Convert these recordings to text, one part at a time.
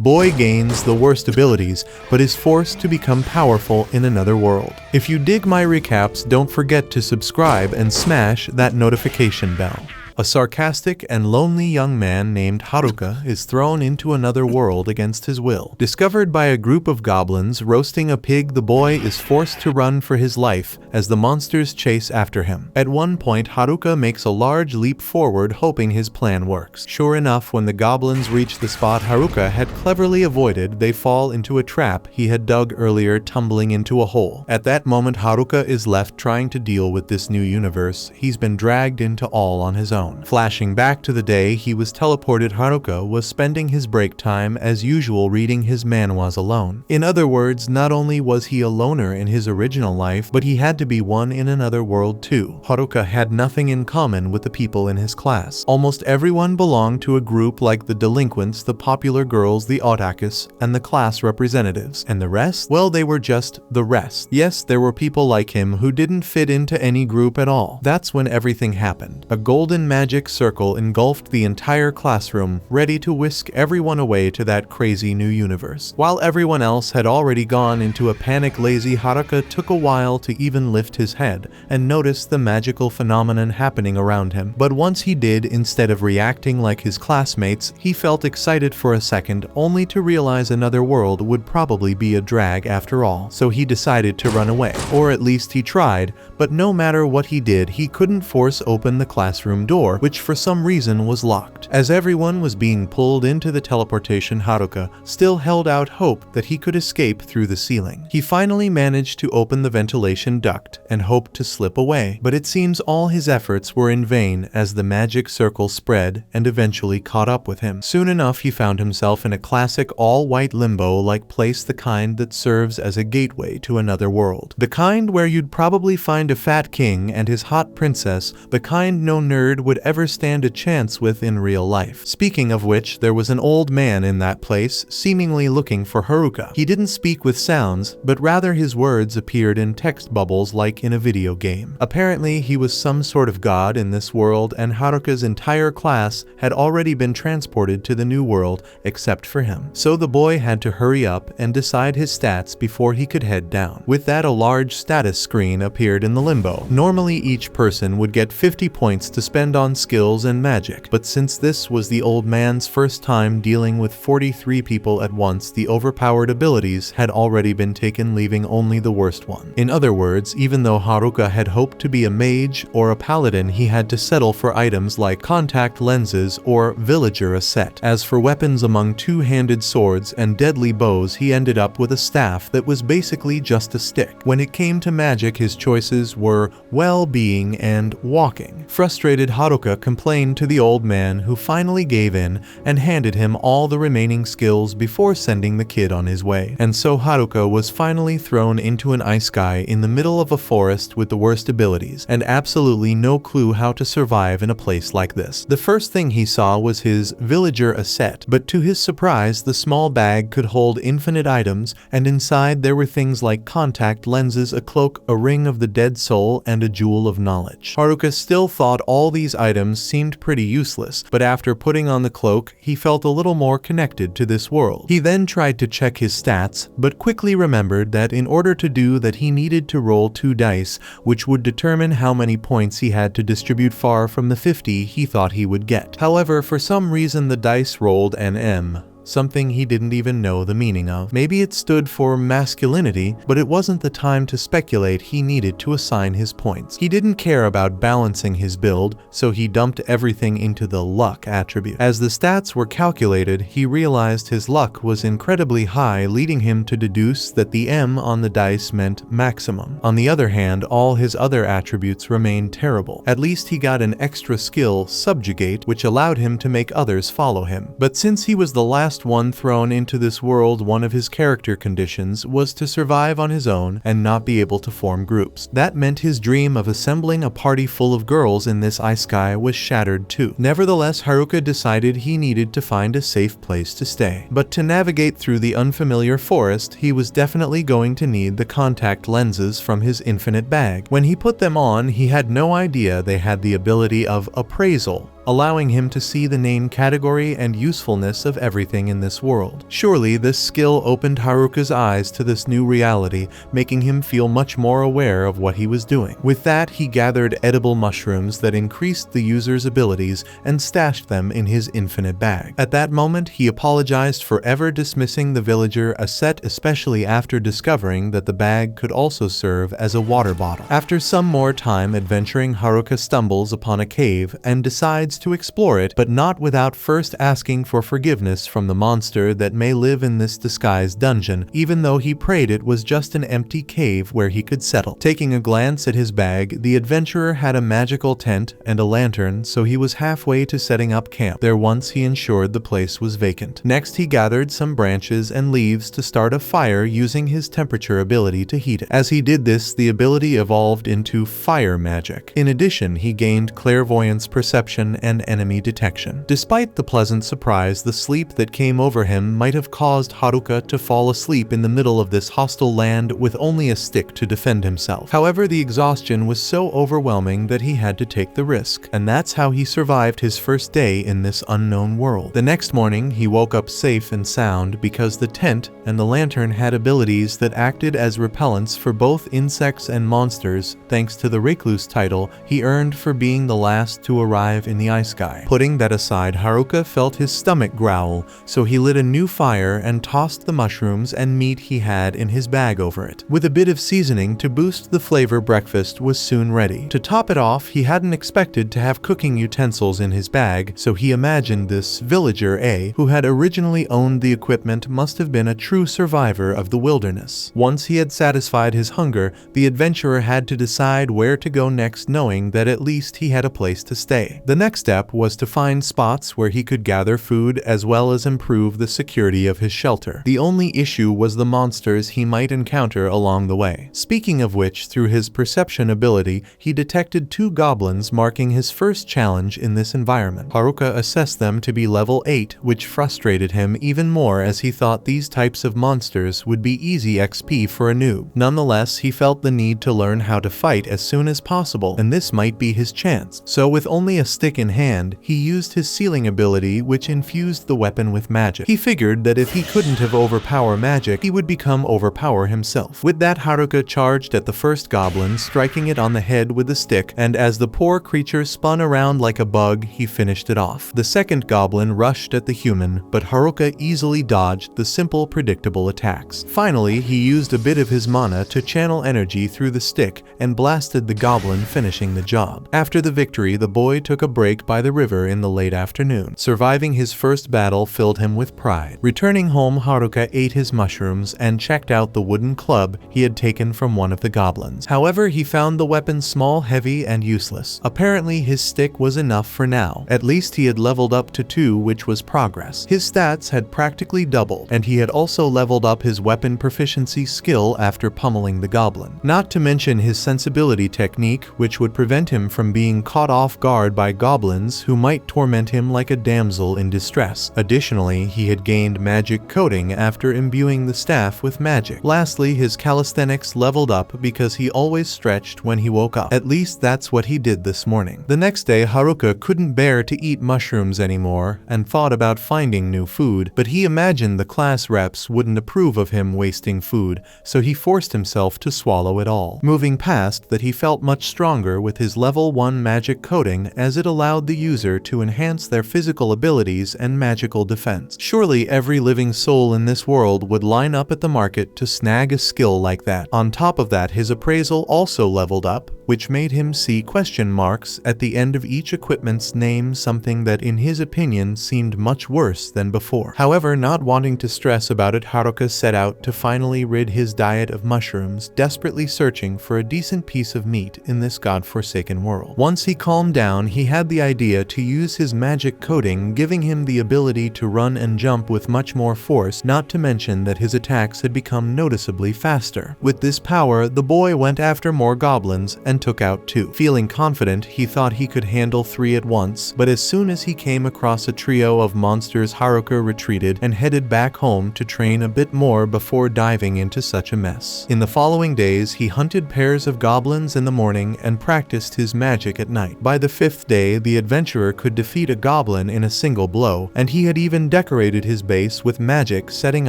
Boy gains the worst abilities, but is forced to become powerful in another world. If you dig my recaps, don't forget to subscribe and smash that notification bell. A sarcastic and lonely young man named Haruka is thrown into another world against his will. Discovered by a group of goblins roasting a pig, the boy is forced to run for his life as the monsters chase after him. At one point, Haruka makes a large leap forward, hoping his plan works. Sure enough, when the goblins reach the spot Haruka had cleverly avoided, they fall into a trap he had dug earlier, tumbling into a hole. At that moment, Haruka is left trying to deal with this new universe he's been dragged into all on his own. Flashing back to the day he was teleported, Haruka was spending his break time as usual reading his manhwas alone. In other words, not only was he a loner in his original life, but he had to be one in another world too. Haruka had nothing in common with the people in his class. Almost everyone belonged to a group like the delinquents, the popular girls, the otakus, and the class representatives. And the rest? Well, they were just the rest. Yes, there were people like him who didn't fit into any group at all. That's when everything happened. A golden magic circle engulfed the entire classroom, ready to whisk everyone away to that crazy new universe. While everyone else had already gone into a panic, lazy Haruka took a while to even lift his head and notice the magical phenomenon happening around him. But once he did, instead of reacting like his classmates, he felt excited for a second, only to realize another world would probably be a drag after all. So he decided to run away. Or at least he tried, but no matter what he did, he couldn't force open the classroom door, which for some reason was locked. As everyone was being pulled into the teleportation, Haruka still held out hope that he could escape through the ceiling. He finally managed to open the ventilation duct and hoped to slip away, but it seems all his efforts were in vain as the magic circle spread and eventually caught up with him. Soon enough, he found himself in a classic all-white limbo-like place, the kind that serves as a gateway to another world. The kind where you'd probably find a fat king and his hot princess, the kind no nerd would ever stand a chance with in real life. Speaking of which, there was an old man in that place, seemingly looking for Haruka. He didn't speak with sounds, but rather his words appeared in text bubbles like in a video game. Apparently, he was some sort of god in this world, and Haruka's entire class had already been transported to the new world except for him. So the boy had to hurry up and decide his stats before he could head down. With that, a large status screen appeared in the limbo. Normally, each person would get 50 points to spend on skills and magic, but since this was the old man's first time dealing with 43 people at once, the overpowered abilities had already been taken, leaving only the worst one. In other words, even though Haruka had hoped to be a mage or a paladin, he had to settle for items like contact lenses or villager a set. As for weapons, among two-handed swords and deadly bows, he ended up with a staff that was basically just a stick. When it came to magic, his choices were well-being and walking. Frustrated, Haruka complained to the old man, who finally gave in and handed him all the remaining skills before sending the kid on his way. And so Haruka was finally thrown into an ice sky in the middle of a forest with the worst abilities, and absolutely no clue how to survive in a place like this. The first thing he saw was his villager a set, but to his surprise, the small bag could hold infinite items, and inside there were things like contact lenses, a cloak, a ring of the dead soul, and a jewel of knowledge. Haruka still thought all these items seemed pretty useless, but after putting on the cloak, he felt a little more connected to this world. He then tried to check his stats, but quickly remembered that in order to do that he needed to roll 2 dice, which would determine how many points he had to distribute far from the 50 he thought he would get. However, for some reason the dice rolled an M. Something he didn't even know the meaning of. Maybe it stood for masculinity, but it wasn't the time to speculate. He needed to assign his points. He didn't care about balancing his build, so he dumped everything into the luck attribute. As the stats were calculated, he realized his luck was incredibly high, leading him to deduce that the M on the dice meant maximum. On the other hand, all his other attributes remained terrible. At least he got an extra skill, subjugate, which allowed him to make others follow him. But since he was the last one thrown into this world, one of his character conditions was to survive on his own and not be able to form groups. That meant his dream of assembling a party full of girls in this ice sky was shattered too. Nevertheless, Haruka decided he needed to find a safe place to stay. But to navigate through the unfamiliar forest, he was definitely going to need the contact lenses from his infinite bag. When he put them on, he had no idea they had the ability of appraisal, allowing him to see the name category and usefulness of everything in this world. Surely this skill opened Haruka's eyes to this new reality, making him feel much more aware of what he was doing. With that, he gathered edible mushrooms that increased the user's abilities and stashed them in his infinite bag. At that moment, he apologized for ever dismissing the villager Aset, especially after discovering that the bag could also serve as a water bottle. After some more time adventuring, Haruka stumbles upon a cave and decides to explore it, but not without first asking for forgiveness from the monster that may live in this disguised dungeon, even though he prayed it was just an empty cave where he could settle. Taking a glance at his bag, the adventurer had a magical tent and a lantern, so he was halfway to setting up camp there once he ensured the place was vacant. Next, he gathered some branches and leaves to start a fire using his temperature ability to heat it. As he did this, the ability evolved into fire magic. In addition, he gained clairvoyance, perception, and enemy detection. Despite the pleasant surprise, the sleep that came over him might have caused Haruka to fall asleep in the middle of this hostile land with only a stick to defend himself. However, the exhaustion was so overwhelming that he had to take the risk, and that's how he survived his first day in this unknown world. The next morning, he woke up safe and sound because the tent and the lantern had abilities that acted as repellents for both insects and monsters, thanks to the recluse title he earned for being the last to arrive in the ice sky. Putting that aside, Haruka felt his stomach growl, so he lit a new fire and tossed the mushrooms and meat he had in his bag over it. With a bit of seasoning to boost the flavor, breakfast was soon ready. To top it off, he hadn't expected to have cooking utensils in his bag, so he imagined this villager A, who had originally owned the equipment, must have been a true survivor of the wilderness. Once he had satisfied his hunger, the adventurer had to decide where to go next, knowing that at least he had a place to stay. The next step was to find spots where he could gather food as well as improve the security of his shelter. The only issue was the monsters he might encounter along the way. Speaking of which, through his perception ability, he detected 2 goblins, marking his first challenge in this environment. Haruka assessed them to be level 8, which frustrated him even more as he thought these types of monsters would be easy XP for a noob. Nonetheless, he felt the need to learn how to fight as soon as possible, and this might be his chance. So with only a stick in hand, he used his sealing ability, which infused the weapon with magic. He figured that if he couldn't have overpower magic, he would become overpower himself. With that, Haruka charged at the first goblin, striking it on the head with the stick, and as the poor creature spun around like a bug, he finished it off. The second goblin rushed at the human, but Haruka easily dodged the simple, predictable attacks. Finally, he used a bit of his mana to channel energy through the stick and blasted the goblin, finishing the job. After the victory, the boy took a break by the river in the late afternoon. Surviving his first battle filled him with pride. Returning home, Haruka ate his mushrooms and checked out the wooden club he had taken from one of the goblins. However, he found the weapon small, heavy, and useless. Apparently, his stick was enough for now. At least he had leveled up to 2, which was progress. His stats had practically doubled, and he had also leveled up his weapon proficiency skill after pummeling the goblin. Not to mention his sensibility technique, which would prevent him from being caught off guard by goblins who might torment him like a damsel in distress. Additionally, he had gained magic coating after imbuing the staff with magic. Lastly, his calisthenics leveled up because he always stretched when he woke up. At least that's what he did this morning. The next day, Haruka couldn't bear to eat mushrooms anymore and thought about finding new food, but he imagined the class reps wouldn't approve of him wasting food, so he forced himself to swallow it all. Moving past that, he felt much stronger with his level 1 magic coating, as it allowed the user to enhance their physical abilities and magical defense. Surely every living soul in this world would line up at the market to snag a skill like that. On top of that, his appraisal also leveled up, which made him see question marks at the end of each equipment's name, something that in his opinion seemed much worse than before. However, not wanting to stress about it, Haruka set out to finally rid his diet of mushrooms, desperately searching for a decent piece of meat in this godforsaken world. Once he calmed down, he had the idea to use his magic coating, giving him the ability to run and jump with much more force, not to mention that his attacks had become noticeably faster. With this power, the boy went after more goblins and and took out 2. Feeling confident, he thought he could handle 3 at once, but as soon as he came across a trio of monsters, Haruka retreated and headed back home to train a bit more before diving into such a mess. In the following days, he hunted pairs of goblins in the morning and practiced his magic at night. By the 5th day, the adventurer could defeat a goblin in a single blow, and he had even decorated his base with magic, setting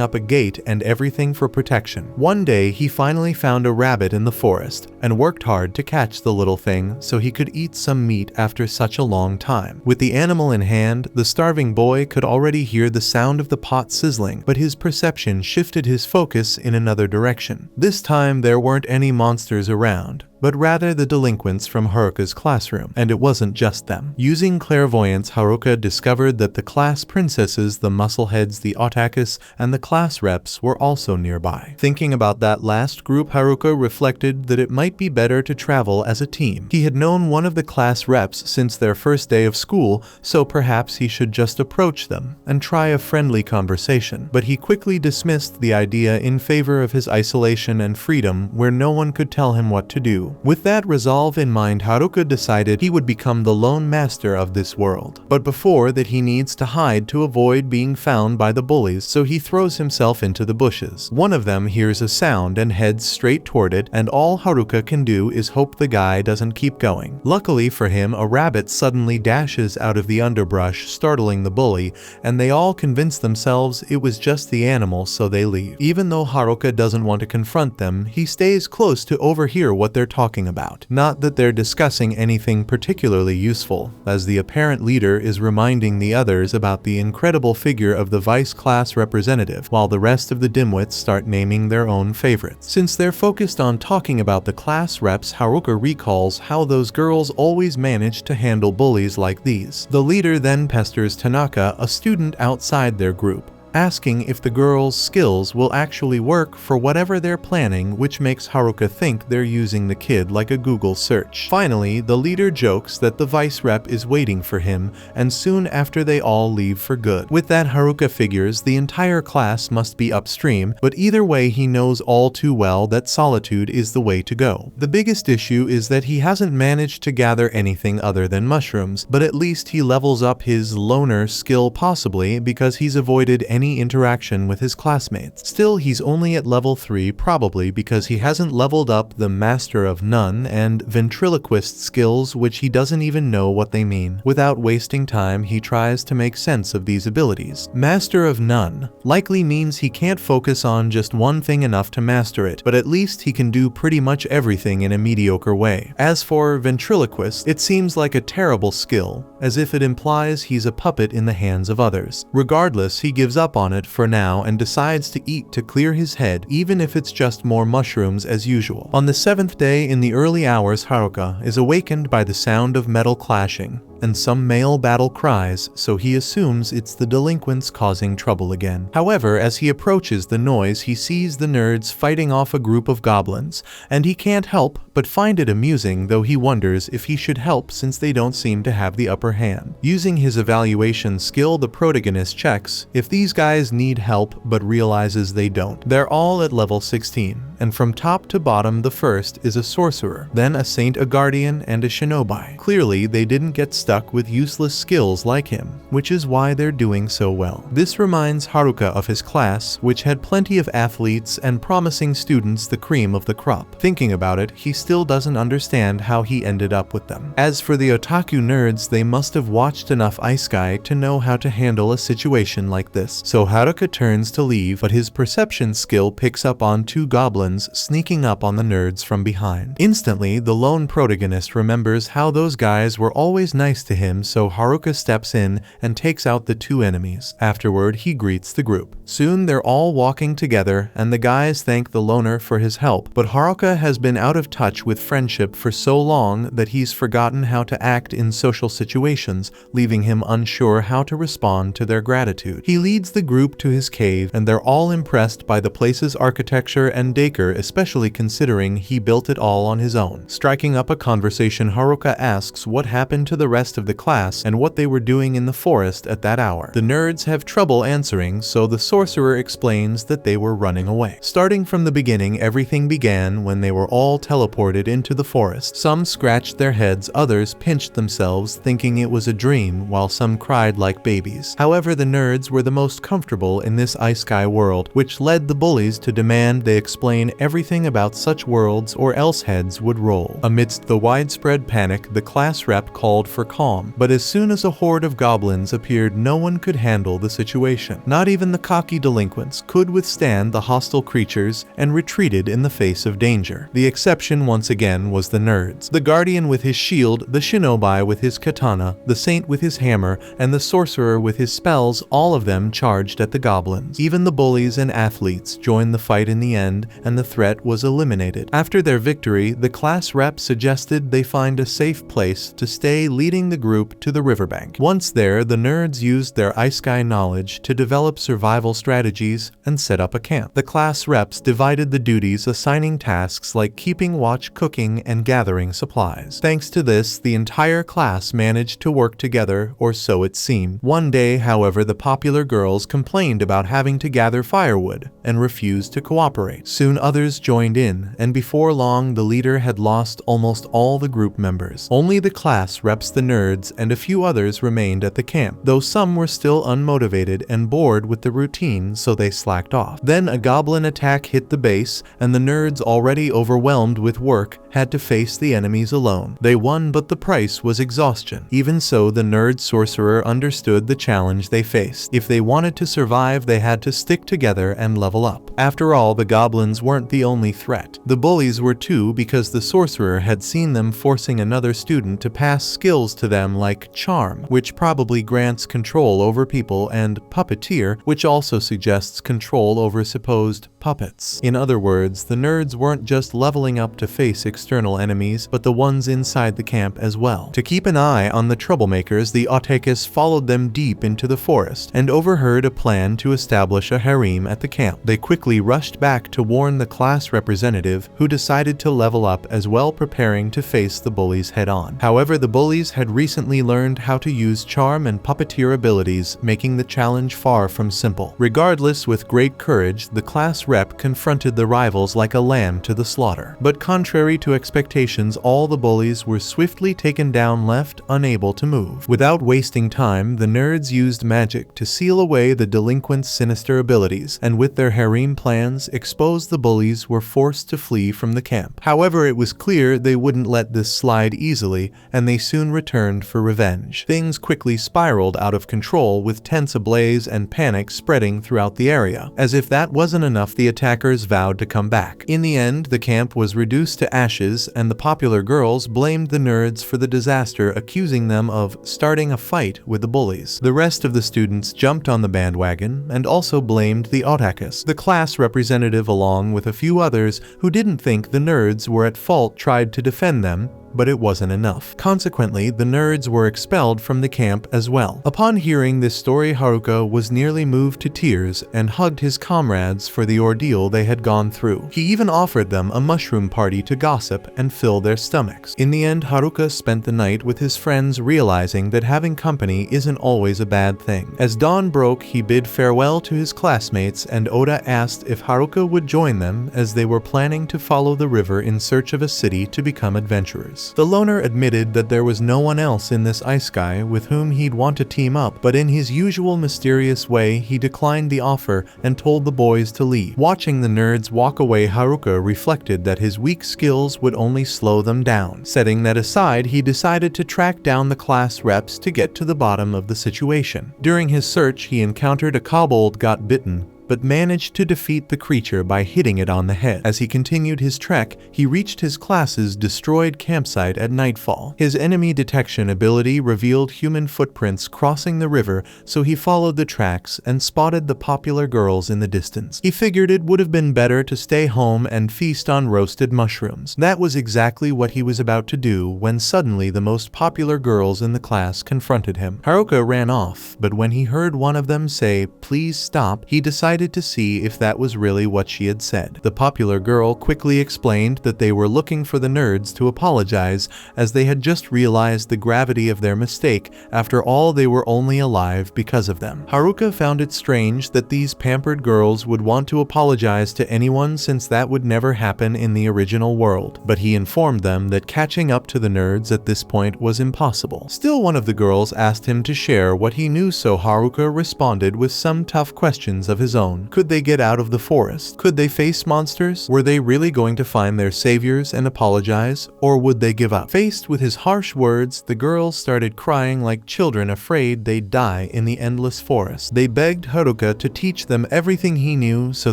up a gate and everything for protection. One day, he finally found a rabbit in the forest and worked hard to catch the little thing so he could eat some meat after such a long time. With the animal in hand, the starving boy could already hear the sound of the pot sizzling, but his perception shifted his focus in another direction. This time, there weren't any monsters around, but rather the delinquents from Haruka's classroom, and it wasn't just them. Using clairvoyance, Haruka discovered that the class princesses, the muscleheads, the otakus, and the class reps were also nearby. Thinking about that last group, Haruka reflected that it might be better to travel as a team. He had known one of the class reps since their first day of school, so perhaps he should just approach them and try a friendly conversation. But he quickly dismissed the idea in favor of his isolation and freedom, where no one could tell him what to do. With that resolve in mind, Haruka decided he would become the lone master of this world. But before that, he needs to hide to avoid being found by the bullies, so he throws himself into the bushes. One of them hears a sound and heads straight toward it, and all Haruka can do is hope the guy doesn't keep going. Luckily for him, a rabbit suddenly dashes out of the underbrush, startling the bully, and they all convince themselves it was just the animal, so they leave. Even though Haruka doesn't want to confront them, he stays close to overhear what they're talking about. Not that they're discussing anything particularly useful, as the apparent leader is reminding the others about the incredible figure of the vice class representative, while the rest of the dimwits start naming their own favorites. Since they're focused on talking about the class reps, Haruka recalls how those girls always manage to handle bullies like these. The leader then pesters Tanaka, a student outside their group, asking if the girls' skills will actually work for whatever they're planning, which makes Haruka think they're using the kid like a Google search. Finally, the leader jokes that the vice rep is waiting for him, and soon after they all leave for good. With that, Haruka figures the entire class must be upstream, but either way he knows all too well that solitude is the way to go. The biggest issue is that he hasn't managed to gather anything other than mushrooms, but at least he levels up his loner skill, possibly because he's avoided any interaction with his classmates. Still, he's only at level 3, probably because he hasn't leveled up the Master of None and Ventriloquist skills, which he doesn't even know what they mean. Without wasting time, he tries to make sense of these abilities. Master of None likely means he can't focus on just one thing enough to master it, but at least he can do pretty much everything in a mediocre way. As for Ventriloquist, it seems like a terrible skill, as if it implies he's a puppet in the hands of others. Regardless, he gives up on it for now and decides to eat to clear his head, even if it's just more mushrooms as usual. On the 7th day, in the early hours, Haruka is awakened by the sound of metal clashing and some male battle cries, so he assumes it's the delinquents causing trouble again. However, as he approaches the noise, he sees the nerds fighting off a group of goblins, and he can't help but find it amusing, though he wonders if he should help since they don't seem to have the upper hand. Using his evaluation skill, the protagonist checks if these guys need help but realizes they don't. They're all at level 16, and from top to bottom the first is a sorcerer, then a saint, a guardian, and a shinobi. Clearly, they didn't get stuck with useless skills like him, which is why they're doing so well. This reminds Haruka of his class, which had plenty of athletes and promising students, the cream of the crop. Thinking about it, he still doesn't understand how he ended up with them. As for the otaku nerds, they must have watched enough Ice Guy to know how to handle a situation like this. So Haruka turns to leave, but his perception skill picks up on 2 goblins sneaking up on the nerds from behind. Instantly, the lone protagonist remembers how those guys were always nice to him, so Haruka steps in and takes out the 2 enemies. Afterward, he greets the group. Soon they're all walking together, and the guys thank the loner for his help, but Haruka has been out of touch with friendship for so long that he's forgotten how to act in social situations, leaving him unsure how to respond to their gratitude. He leads the group to his cave, and they're all impressed by the place's architecture and decor, especially considering he built it all on his own. Striking up a conversation, Haruka asks what happened to the rest rest of the class and what they were doing in the forest at that hour. The nerds have trouble answering, so the sorcerer explains that they were running away. Starting from the beginning, everything began when they were all teleported into the forest. Some scratched their heads, others pinched themselves thinking it was a dream, while some cried like babies. However, the nerds were the most comfortable in this ice sky world, which led the bullies to demand they explain everything about such worlds or else heads would roll. Amidst the widespread panic, the class rep called for calm, but as soon as a horde of goblins appeared, no one could handle the situation. Not even the cocky delinquents could withstand the hostile creatures and retreated in the face of danger. The exception once again was the nerds. The guardian with his shield, the shinobi with his katana, the saint with his hammer, and the sorcerer with his spells, all of them charged at the goblins. Even the bullies and athletes joined the fight in the end, and the threat was eliminated. After their victory, the class rep suggested they find a safe place to stay, leading the group to the riverbank. Once there, the nerds used their ice sky knowledge to develop survival strategies and set up a camp. The class reps divided the duties, assigning tasks like keeping watch, cooking, and gathering supplies. Thanks to this, the entire class managed to work together, or so it seemed. One day, however, the popular girls complained about having to gather firewood and refused to cooperate. Soon others joined in, and before long the leader had lost almost all the group members. Only the class reps, the nerds, and a few others remained at the camp, though some were still unmotivated and bored with the routine, so they slacked off. Then a goblin attack hit the base, and the nerds, already overwhelmed with work, had to face the enemies alone. They won, but the price was exhaustion. Even so, the nerd sorcerer understood the challenge they faced. If they wanted to survive, they had to stick together and level up. After all, the goblins weren't the only threat. The bullies were too, because the sorcerer had seen them forcing another student to pass skills to them like charm, which probably grants control over people, and puppeteer, which also suggests control over supposed puppets. In other words, the nerds weren't just leveling up to face external enemies, but the ones inside the camp as well. To keep an eye on the troublemakers, the anicaps followed them deep into the forest and overheard a plan to establish a harem at the camp. They quickly rushed back to warn the class representative, who decided to level up as well, preparing to face the bullies head-on. However, the bullies had recently learned how to use charm and puppeteer abilities, making the challenge far from simple. Regardless, with great courage, the class rep confronted the rivals like a lamb to the slaughter. But contrary to expectations, all the bullies were swiftly taken down, left unable to move. Without wasting time, the nerds used magic to seal away the delinquents' sinister abilities, and with their harem plans exposed, the bullies were forced to flee from the camp. However, it was clear they wouldn't let this slide easily, and they soon returned for revenge. Things quickly spiraled out of control, with tents ablaze and panic spreading throughout the area. As if that wasn't enough, the attackers vowed to come back. In the end, the camp was reduced to ashes, and the popular girls blamed the nerds for the disaster, accusing them of starting a fight with the bullies. The rest of the students jumped on the bandwagon and also blamed the anicaps. The class representative, along with a few others who didn't think the nerds were at fault, tried to defend them, but it wasn't enough. Consequently, the nerds were expelled from the camp as well. Upon hearing this story, Haruka was nearly moved to tears and hugged his comrades for the ordeal they had gone through. He even offered them a mushroom party to gossip and fill their stomachs. In the end, Haruka spent the night with his friends, realizing that having company isn't always a bad thing. As dawn broke, he bid farewell to his classmates, and Oda asked if Haruka would join them, as they were planning to follow the river in search of a city to become adventurers. The loner admitted that there was no one else in this ice sky with whom he'd want to team up, but in his usual mysterious way, he declined the offer and told the boys to leave. Watching the nerds walk away, Haruka reflected that his weak skills would only slow them down. Setting that aside, he decided to track down the class reps to get to the bottom of the situation. During his search, he encountered a kobold got bitten, but managed to defeat the creature by hitting it on the head. As he continued his trek, he reached his class's destroyed campsite at nightfall. His enemy detection ability revealed human footprints crossing the river, so he followed the tracks and spotted the popular girls in the distance. He figured it would have been better to stay home and feast on roasted mushrooms. That was exactly what he was about to do when suddenly the most popular girls in the class confronted him. Haruka ran off, but when he heard one of them say, "Please stop," he decided decided to see if that was really what she had said. The popular girl quickly explained that they were looking for the nerds to apologize, as they had just realized the gravity of their mistake. After all, they were only alive because of them. Haruka found it strange that these pampered girls would want to apologize to anyone, since that would never happen in the original world, but he informed them that catching up to the nerds at this point was impossible. Still, one of the girls asked him to share what he knew, so Haruka responded with some tough questions of his own. Could they get out of the forest? Could they face monsters? Were they really going to find their saviors and apologize, or would they give up? Faced with his harsh words, the girls started crying like children afraid they'd die in the endless forest. They begged Haruka to teach them everything he knew so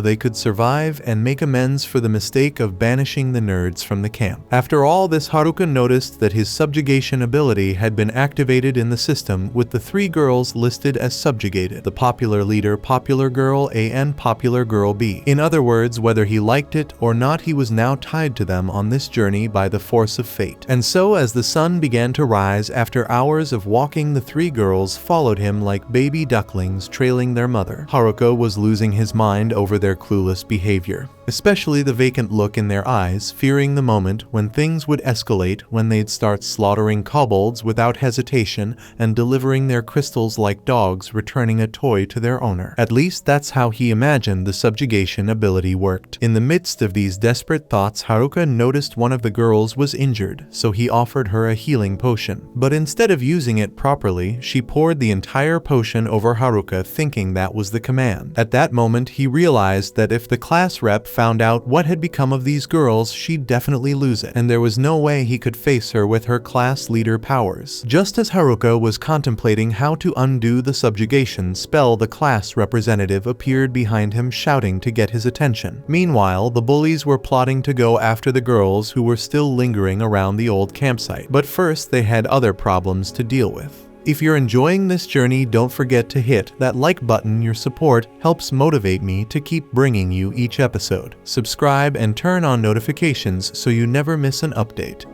they could survive and make amends for the mistake of banishing the nerds from the camp. After all this, Haruka noticed that his subjugation ability had been activated in the system, with the 3 girls listed as subjugated: the popular leader, popular girl A, and popular girl B. In other words, whether he liked it or not, he was now tied to them on this journey by the force of fate. And so, as the sun began to rise after hours of walking, the 3 girls followed him like baby ducklings trailing their mother. Haruka was losing his mind over their clueless behavior, especially the vacant look in their eyes, fearing the moment when things would escalate, when they'd start slaughtering kobolds without hesitation and delivering their crystals like dogs returning a toy to their owner. At least that's how he imagined the subjugation ability worked. In the midst of these desperate thoughts, Haruka noticed one of the girls was injured, so he offered her a healing potion. But instead of using it properly, she poured the entire potion over Haruka, thinking that was the command. At that moment, he realized that if the class rep found out what had become of these girls, she'd definitely lose it, and there was no way he could face her with her class leader powers. Just as Haruka was contemplating how to undo the subjugation spell, the class representative appeared behind him, shouting to get his attention. Meanwhile, the bullies were plotting to go after the girls who were still lingering around the old campsite. But first, they had other problems to deal with. If you're enjoying this journey, don't forget to hit that like button. Your support helps motivate me to keep bringing you each episode. Subscribe and turn on notifications so you never miss an update.